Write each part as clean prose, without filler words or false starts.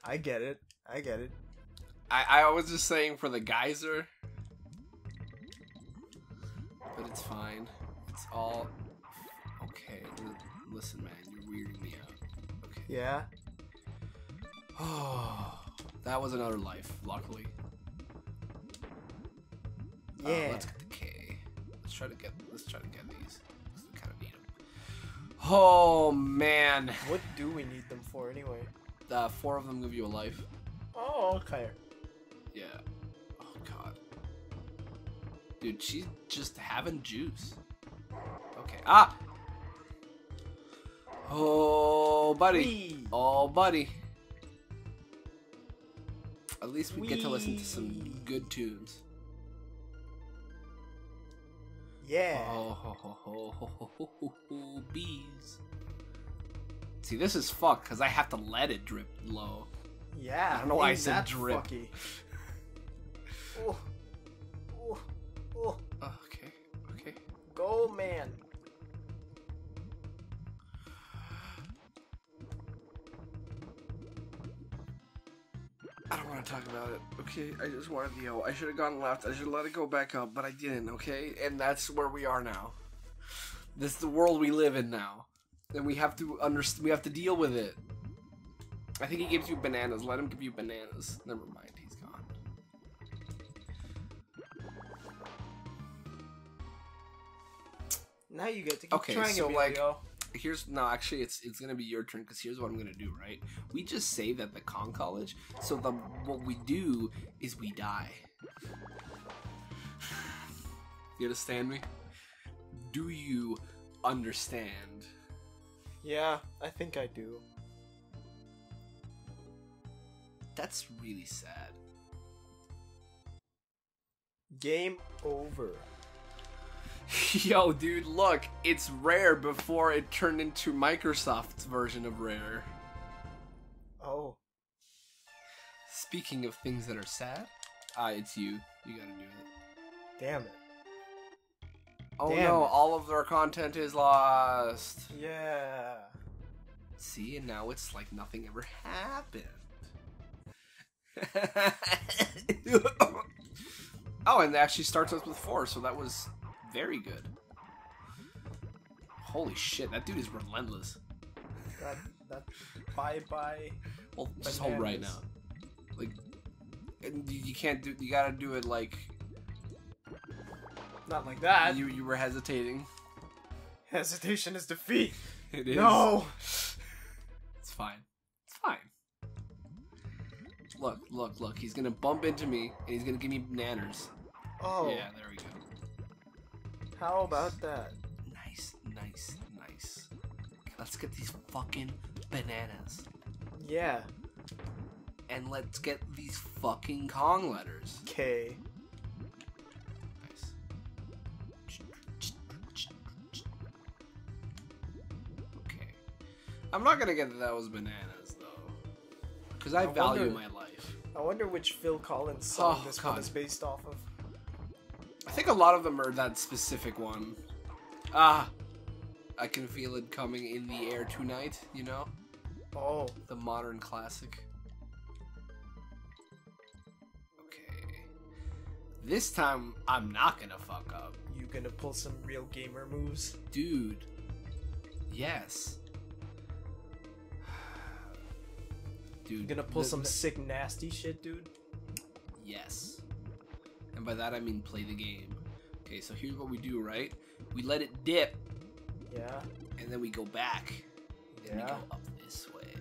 I get it. I get it. I was just saying for the geyser. But it's fine. It's all... Okay, listen, man. You're weirding me out. Okay. Yeah? Oh, that was another life, luckily. Yeah. Let's get the K. Let's try to get these. We kind of need them. Oh, man. What do we need them for anyway? 4 of them give you a life. Oh, okay. Yeah. Oh, God. Dude, she's just having juice. Okay. Ah! Oh, buddy. Wee. Oh, buddy. At least we get to listen to some good tunes. Yeah. Oh, bees. See, this is fucked because I have to let it drip low. Yeah. I don't know why I ain't said that drip. fucky. Oh. Oh. Oh. Okay. Okay. Go, man. I don't want to talk about it. Okay, I just wanted the O. I should have gone left. I should have let it go back up, but I didn't. Okay, and that's where we are now. This is the world we live in now, and we have to understand. We have to deal with it. I think he gives you bananas. Let him give you bananas. Never mind, he's gone. Now you get to keep Okay, trying so it, like, Emilio. actually, it's gonna be your turn because here's what I'm gonna do. Right? We just saved at the con college, so what we do is we die. You understand me? Do you understand? Yeah, I think I do. That's really sad. Game over. Yo, dude, look, it's rare before it turned into Microsoft's version of rare. Oh. Speaking of things that are sad, it's you. You gotta do it. Damn it. Oh Damn no, it. all of their content is lost. Yeah. See, and now it's like nothing ever happened. Oh, and it actually starts us with 4, so that was very good. Holy shit, that dude is relentless. That bye. Well, just hold right now. Like, and you can't do. You gotta do it like. Not like that. You were hesitating. Hesitation is defeat. It is. No. It's fine. It's fine. Look. He's gonna bump into me, and he's gonna give me bananas. Oh. Yeah, there we go. How about that? Nice. Let's get these fucking bananas. Yeah. And let's get these fucking Kong letters. K. Nice. Okay. I'm not gonna get that was bananas, though. Because I value my life. I wonder which Phil Collins song this God. one is based off of. I think a lot of them are that specific one. I can feel it coming in the air tonight, you know? Oh. The modern classic. Okay. This time, I'm not gonna fuck up. You gonna pull some real gamer moves? Dude. Yes. Dude. You gonna pull some sick nasty shit, dude? Yes. And by that I mean play the game. Okay, so here's what we do, right? We let it dip. Yeah. And then we go back. And we Yeah. go up this way.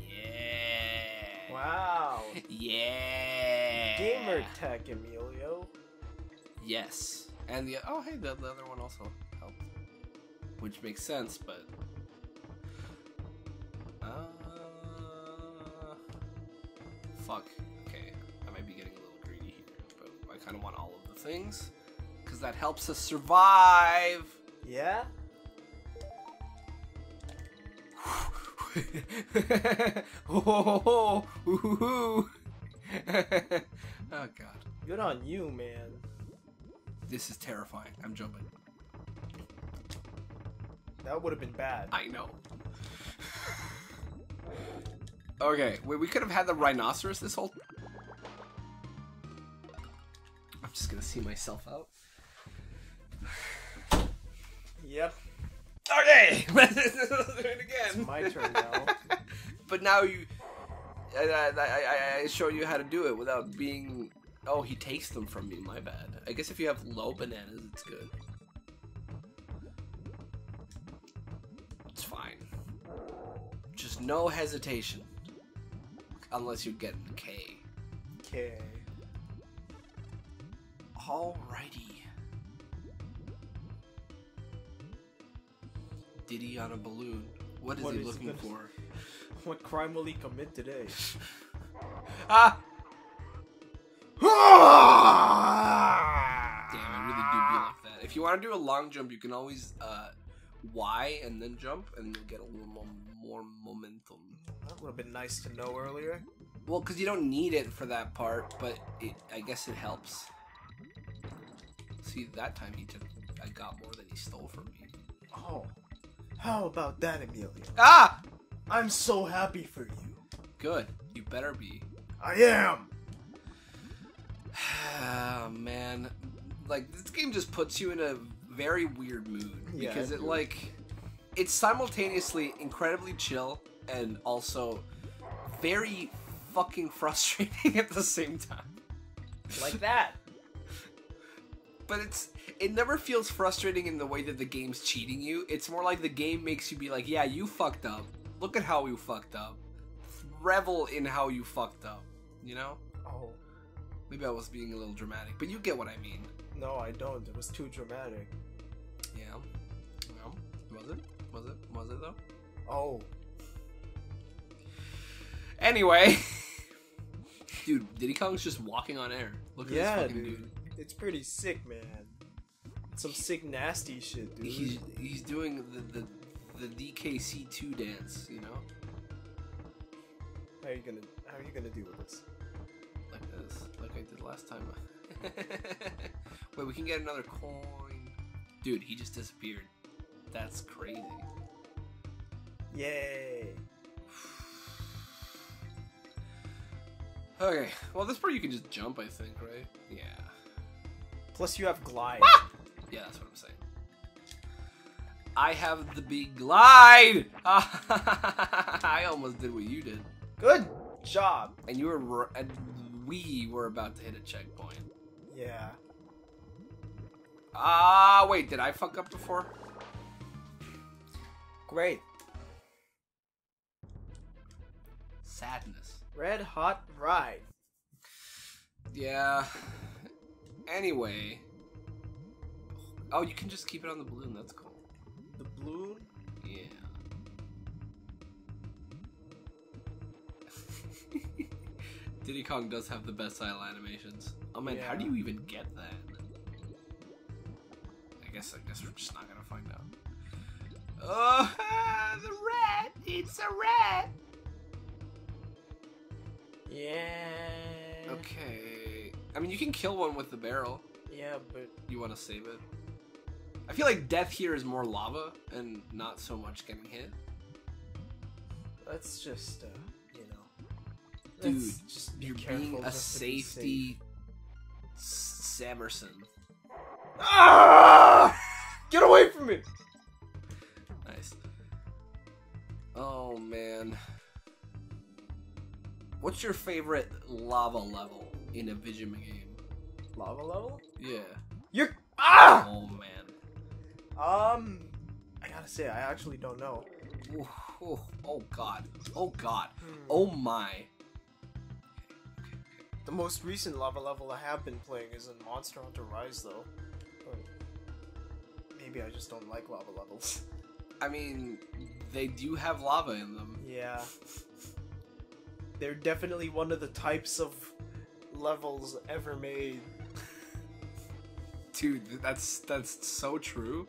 Yeah. Wow. Yeah. Gamer tech, Emilio. Yes. And the oh hey, the other one also helped. Which makes sense, but fuck. Okay. I might be getting a little greedy here, but I kinda want all of the things. Because that helps us survive. Yeah? Oh god. Good on you, man. This is terrifying. I'm jumping. That would have been bad. I know. Okay, wait, we could have had the rhinoceros this whole... I'm just gonna see myself out. Yep. Okay! Let's do it again. It's my turn now. But now you... I show you how to do it without being... Oh, he takes them from me, my bad. I guess if you have low bananas, it's good. It's fine. Just no hesitation. Unless you get the K. Okay. Alrighty. Diddy on a balloon. What is he looking for? What crime will he commit today? Ah! Damn, I really do be like that. If you want to do a long jump, you can always Y and then jump, and you'll get a little more momentum. That would have been nice to know earlier. Well, because you don't need it for that part, but I guess it helps. See, that time I got more than he stole from me. Oh, how about that, Emilio? Ah! I'm so happy for you. Good. You better be. I am. Ah, man. Like, this game just puts you in a very weird mood. Yeah, Because it's simultaneously incredibly chill and also very fucking frustrating at the same time. Like that. But it never feels frustrating in the way that the game's cheating you. It's more like the game makes you be like, yeah, you fucked up. Look at how you fucked up. Revel in how you fucked up. You know? Oh. Maybe I was being a little dramatic, but you get what I mean. No, I don't. It was too dramatic. Yeah. Yeah. Was it? Was it? Was it though? Oh. Anyway. Dude, Diddy Kong's just walking on air. Look at this fucking dude. It's pretty sick, man. Some sick nasty shit, dude. He's doing the DKC2 dance, you know? How are you gonna do with this? Like this. Like I did last time. Wait, we can get another coin. Dude, he just disappeared. That's crazy. Yay. Okay, well this part you can just jump, I think, right? Yeah. Plus you have glide. Ah! Yeah, that's what I'm saying. I have the big glide! I almost did what you did. Good job. And we were about to hit a checkpoint. Yeah. Wait, did I fuck up before? Great. Sadness. Red hot ride. Yeah. Anyway. Oh, you can just keep it on the balloon. That's cool. The balloon? Yeah. Diddy Kong does have the best style animations. Oh man, how do you even get that? I guess we're just not gonna find out. Oh, the rat! It's a rat! Yeah. Okay. I mean, you can kill one with the barrel. Yeah, but... You want to save it? I feel like death here is more lava and not so much getting hit. Let's just, you know... Dude, just be you're careful, being a just to be safety... Samerson. Ah! Get away from me! Nice. Oh, man. What's your favorite lava level in a Vijima game? Lava level? Yeah. You're... Ah! Oh, man. I gotta say, I actually don't know. Ooh, ooh, oh, God. Oh, God. Oh, my. The most recent lava level I have been playing is in Monster Hunter Rise, though. But maybe I just don't like lava levels. I mean, they do have lava in them. Yeah. They're definitely one of the types of levels ever made. Dude, that's so true.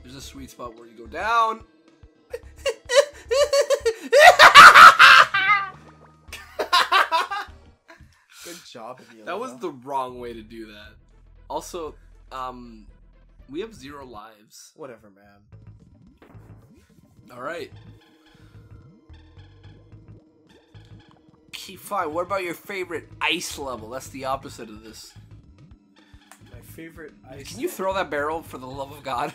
There's a sweet spot where you go down. Good job, Emilio. That was the wrong way to do that. Also, We have 0 lives. Whatever, man. Alright. Okay, fine. What about your favorite ice level? That's the opposite of this. My favorite ice. Can you throw that barrel for the love of God?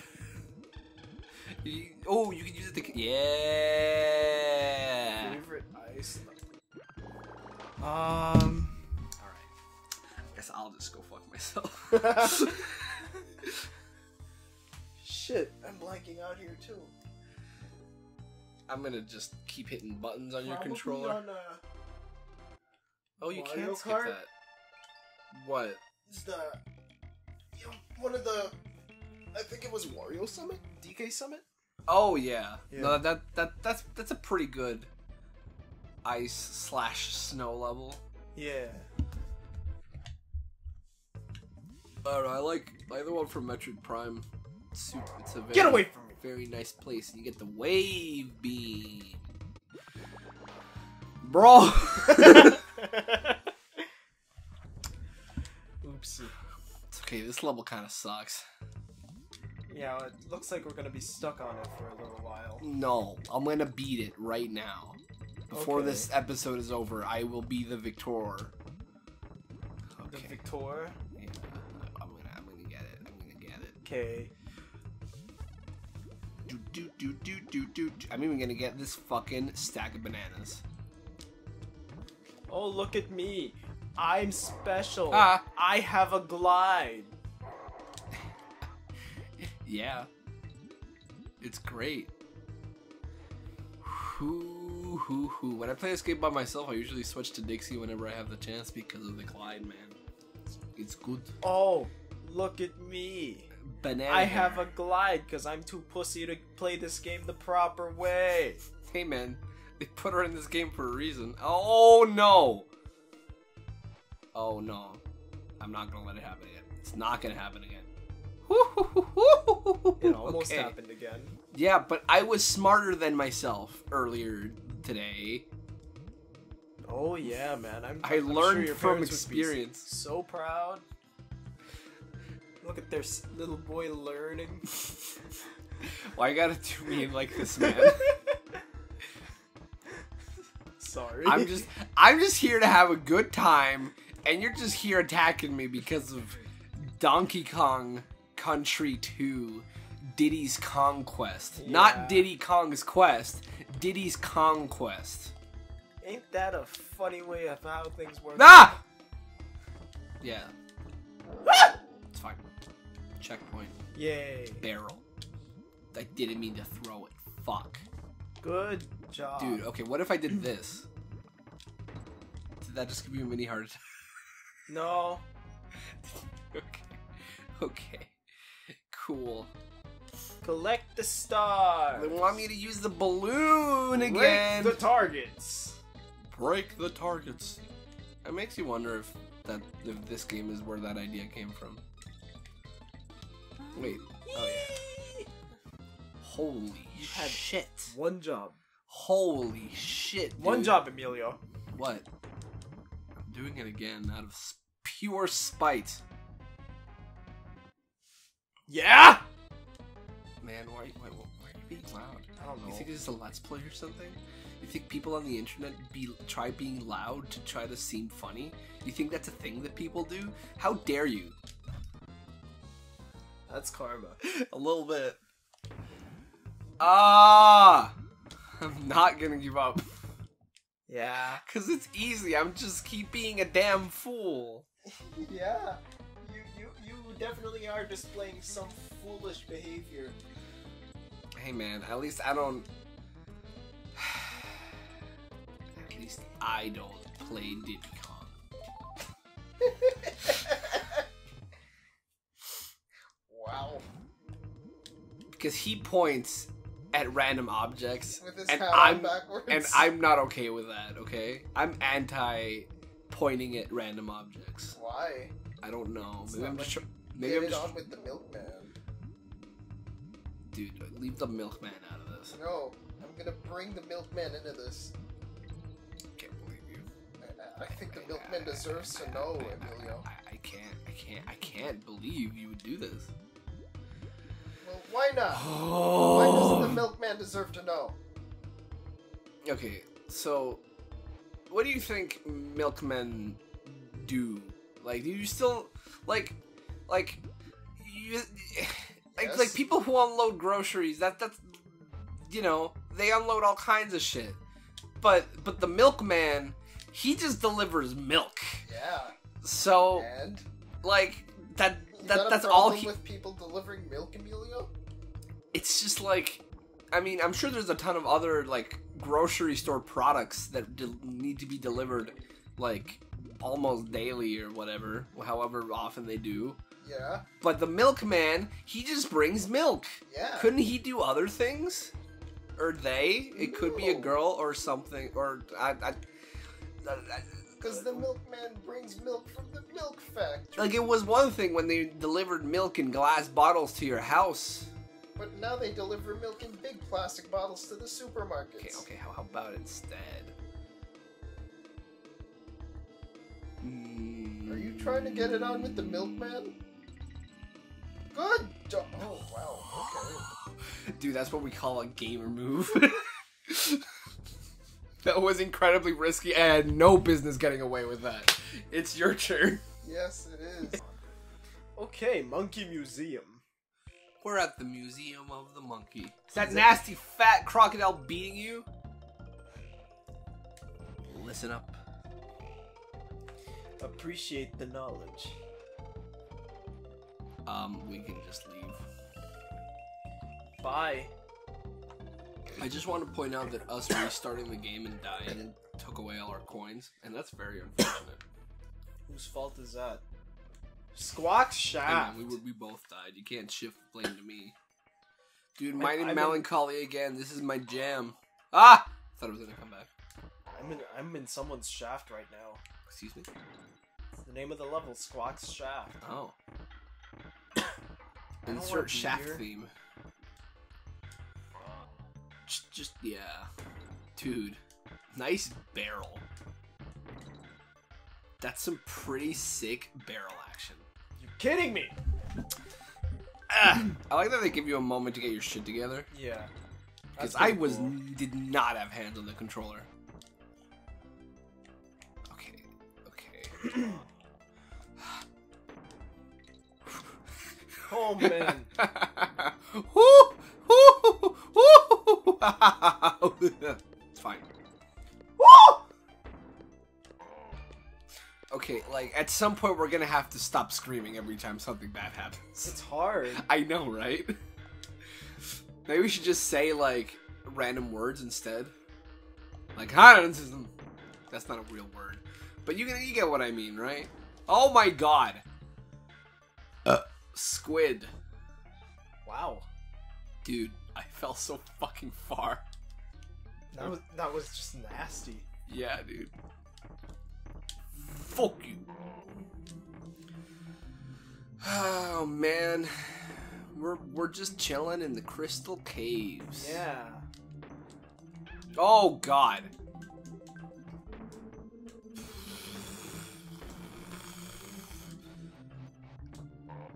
You can use it to... Yeah! Favorite ice. Alright. I guess I'll just go fuck myself. Shit, I'm blanking out here too. I'm gonna just keep hitting buttons on your Probably controller. On, oh, you Mario can't skip Kart? that. What? It's the one of the. I think it was Wario Summit, DK Summit. Oh yeah. Yeah. No, that's a pretty good ice/snow level. Yeah. I don't know, I like the one from Metroid Prime. It's a very, Get away from me! very nice place, and you get the wave beam, bro. Oopsie. It's okay. This level kind of sucks. Yeah, it looks like we're gonna be stuck on it for a little while. No, I'm gonna beat it right now. Before Okay. this episode is over, I will be the victor. The Okay. Victor. Yeah, I'm gonna get it. I'm gonna get it. Okay. I'm even gonna get this fucking stack of bananas. Oh, look at me. I'm special. Ah. I have a glide. Yeah. It's great. When I play this game by myself, I usually switch to Dixie whenever I have the chance because of the glide, man. It's good. Oh, look at me. Banana. I have a glide because I'm too pussy to play this game the proper way. Hey, man. They put her in this game for a reason. Oh, no. Oh, no. I'm not gonna let it happen again. It's not gonna happen again. It almost Okay. happened again. Yeah, but I was smarter than myself earlier today. Oh yeah, man. I I'm learned sure your from parents would be experience. so proud. Look at their little boy learning. Why you gotta do me like this, man? Sorry. I'm just here to have a good time, and you're just here attacking me because of Donkey Kong Country 2, Diddy's Conquest. Yeah. Not Diddy Kong's Quest, Diddy's Conquest. Ain't that a funny way of how things work? Ah! Yeah. It's fine. Checkpoint. Yay. Barrel. I didn't mean to throw it. Fuck. Good job. Dude, okay, what if I did this? Did that just give you a mini heart attack? No. Okay. Cool. Collect the stars. They want me to use the balloon Break again. the targets. Break the targets. It makes you wonder if this game is where that idea came from. Wait. Oh yeah. Holy had shit. One job. Holy shit. Dude. One job, Emilio. What? I'm doing it again out of pure spite. Yeah. Man, why are you being loud? I don't know. You think this is a Let's Play or something? You think people on the internet try being loud to try to seem funny? You think that's a thing that people do? How dare you? That's karma. A little bit. I'm not gonna give up. Yeah. Cause it's easy. I'm just keep being a damn fool. Yeah. You definitely are displaying some foolish behavior. Hey man, at least I don't. At least I don't play Diddy Kong. Wow. Because he points at random objects, With his and hat I'm on backwards. and I'm not okay with that. Okay, I'm anti pointing at random objects. Why? I don't know. It's Maybe not I'm like just. you Maybe Get I'm it just. on with the milkman. Dude, leave the milkman out of this. No, I'm gonna bring the milkman into this. Can't believe you. I think the milkman deserves to know, Emilio. I can't believe you would do this. Why not? Why doesn't the milkman deserve to know? Okay, so what do you think milkmen do? Like, do you still like you Yes? like people who unload groceries? That's you know, they unload all kinds of shit. But the milkman, he just delivers milk. Yeah. So And like that's problem all he. with people delivering milk, Emilio? It's just like, I mean, I'm sure there's a ton of other like grocery store products that need to be delivered like almost daily or whatever, however often they do. Yeah. But the milkman, he just brings milk. Yeah. Couldn't he do other things? Or they? It could be a No. girl or something. Or Because the milkman brings milk from the milk factory. like, it was one thing when they delivered milk in glass bottles to your house. But now they deliver milk in big plastic bottles to the supermarkets. Okay, how about instead? Are you trying to get it on with the milkman? Good job. Oh, wow. Okay. Dude, that's what we call a gamer move. That was incredibly risky, and I had no business getting away with that. It's your turn. Yes, it is. Okay, Monkey Museum. We're at the Museum of the Monkey. Is that nasty fat crocodile beating you? Listen up. Appreciate the knowledge. We can just leave. Bye. I just want to point out that us restarting the game and dying took away all our coins, and that's very unfortunate. Whose fault is that? Squawk's shaft. Hey man, we both died. You can't shift blame to me. Dude, mine and melancholy again. This is my jam. Ah! Thought it was gonna come back. I'm in someone's shaft right now. Excuse me? The name of the level, Squawk's Shaft. Oh. I don't wanna Insert be shaft here. theme. Just yeah. Dude. Nice barrel. That's some pretty sick barrel action. You kidding me? I like that they give you a moment to get your shit together. Yeah. Because That's I pretty cool. did not have hands on the controller. Okay. Oh man. It's fine. Okay, like, at some point we're gonna have to stop screaming every time something bad happens. It's hard. I know, right? Maybe we should just say, like, random words instead. Like, Harancism. That's not a real word. But you get what I mean, right? Oh my god. Squid. Wow. Dude, I fell so fucking far. That was just nasty. Yeah, dude. Fuck you. Oh man. We're just chilling in the crystal caves. Yeah. Oh god.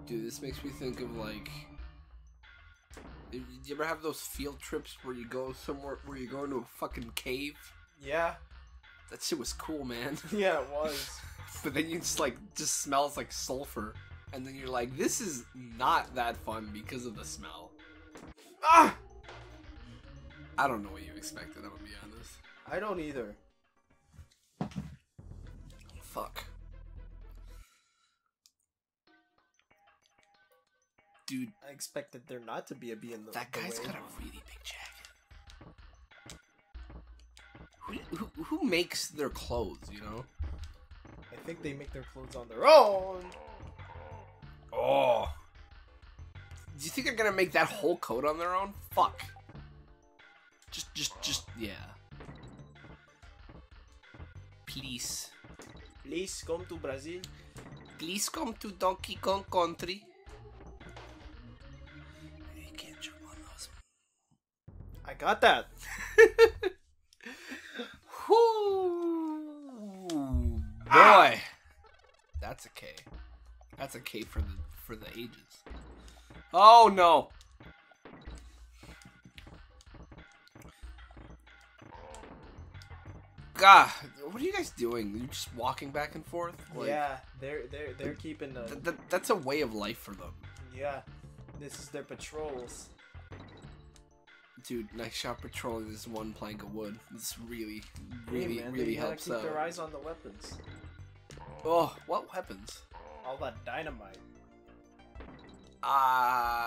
Dude, this makes me think of like, did you ever have those field trips where you go somewhere where you go into a fucking cave? Yeah. That shit was cool, man. Yeah, it was. But then you just smells like sulfur, and then you're like, this is not that fun because of the smell. Ah! I don't know what you expected, I'm gonna be honest. I don't either. Fuck. Dude, I expected there not to be a bee in the that the guy's way. got a really big jacket. Who makes their clothes, you know? I think they make their clothes on their own. Oh. Do you think they're gonna make that whole coat on their own? Fuck. Just, yeah. Please. Please come to Brazil. Please come to Donkey Kong Country. You can't jump on those. I got that. Whoo, boy. That's a K. That's a K for the ages. Oh no. God, what are you guys doing? You're just walking back and forth? Like, yeah, they're keeping the. That's a way of life for them. Yeah, this is their patrols. Dude, nice shot patrolling this one plank of wood. This really They helps keep out. their eyes on the weapons. Oh, what weapons? All that dynamite. Yeah.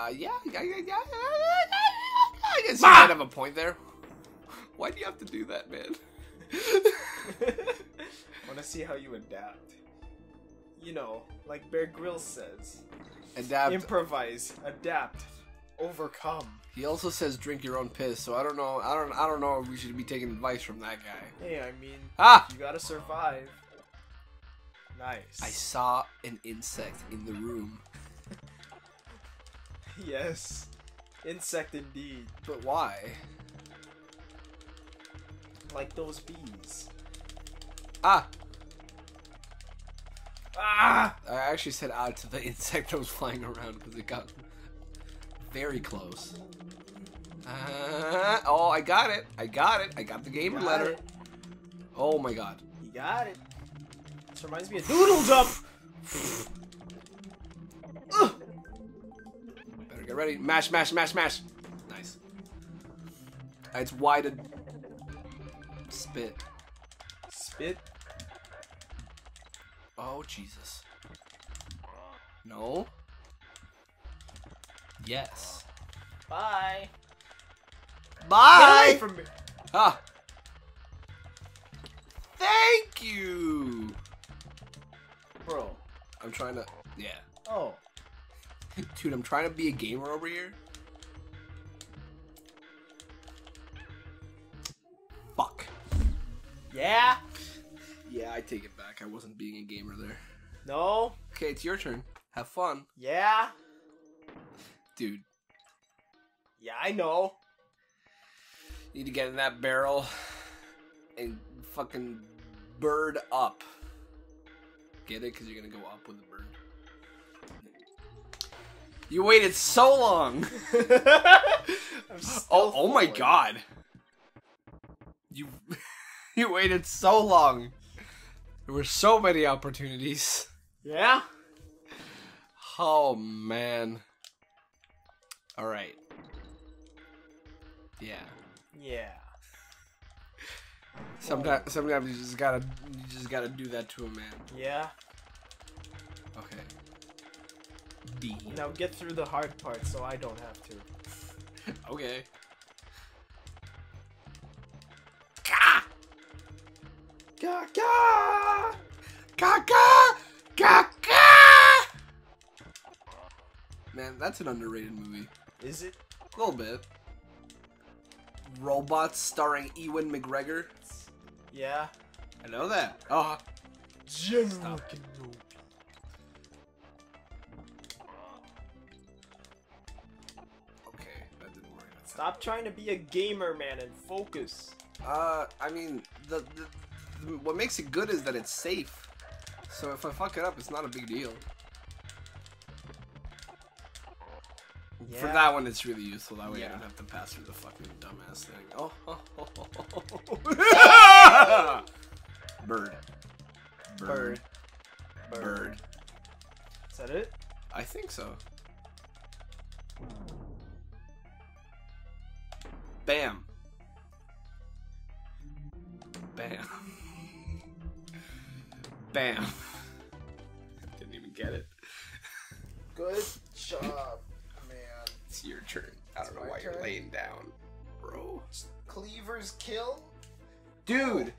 I guess you might have a point there. Why do you have to do that, man? I want to see how you adapt. You know, like Bear Grylls says. Adapt. Improvise, adapt, overcome. He also says drink your own piss, so I don't know. I don't know if we should be taking advice from that guy. Hey, I mean, you gotta survive. Nice. I saw an insect in the room. Yes, insect indeed. But why? Like those bees. Ah! Ah! I actually said to the insect that was flying around because it got very close. Oh, I got it. I got the gamer letter. It. Oh my god. You got it. This reminds me of Doodle Jump. Better get ready. Mash. Nice. It's wide and spit. Spit. Oh, Jesus. No. Yes. Bye. Bye! Get away from me. Ah. Thank you! Bro. I'm trying to... Yeah. Oh. Dude, I'm trying to be a gamer over here. Fuck. Yeah? Yeah, I take it back. I wasn't being a gamer there. No? Okay, it's your turn. Have fun. Yeah? Dude. Yeah, I know. Need to get in that barrel and fucking bird up. Get it? Because you're going to go up with the bird. You waited so long. Oh my god. You waited so long. There were so many opportunities. Yeah? Oh man. All right. Yeah. Yeah. Sometimes you just gotta do that to a man. Yeah? Okay. B. Now get through the hard part so I don't have to. Okay. Ka-ka! Ka-ka! Man, that's an underrated movie. Is it? A little bit. Robots starring Ewan McGregor. Yeah. I know that. Oh. General Stop. Kenobi. Okay, that didn't work. Stop trying to be a gamer, man, and focus. I mean, what makes it good is that it's safe. So if I fuck it up, it's not a big deal. Yeah. For that one, it's really useful. That way Yeah. I don't have to pass through the fucking dumbass thing. Oh. Bird. Bird. Is that it? I think so. Bam. Bam. Bam. Didn't even get it. Good job, man. It's your turn. I don't know my why you're turn? laying down, bro. Cleaver's kill? Dude.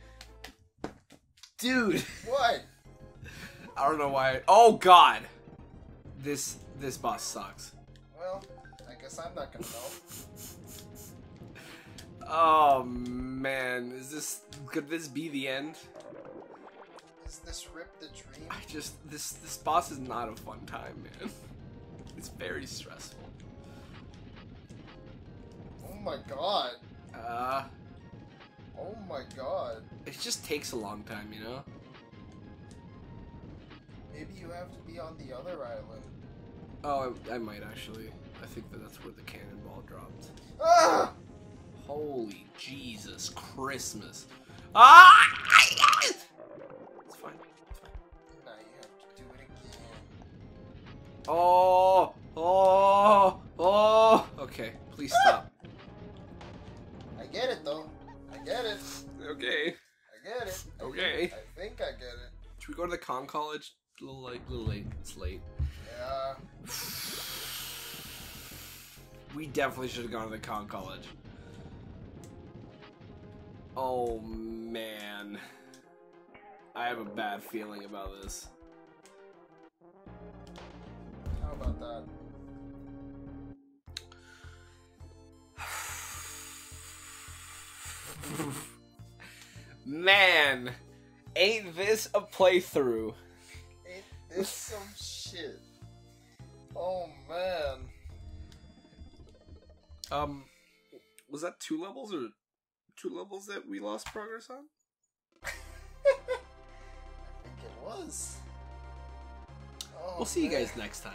What? I don't know why. Oh God. This boss sucks. Well, I guess I'm not gonna know. Oh man, could this be the end? Is this Rip the Dream? This boss is not a fun time, man. It's very stressful. Oh my god. Oh my god. It just takes a long time, you know? Maybe you have to be on the other island. Oh, I might actually. I think that's where the cannonball dropped. Ah! Holy Jesus Christmas. Ah! I get it though. I get it. Okay. I get it. Okay. I think I get it. Should we go to the con college? A little late. It's late. Yeah. We definitely should have gone to the con college. Oh man. I have a bad feeling about this. How about that? Man, ain't this a playthrough? Ain't this some shit? Oh man. Was that 2 levels or 2 levels that we lost progress on? I think it was. Oh, We'll see you man. guys next time.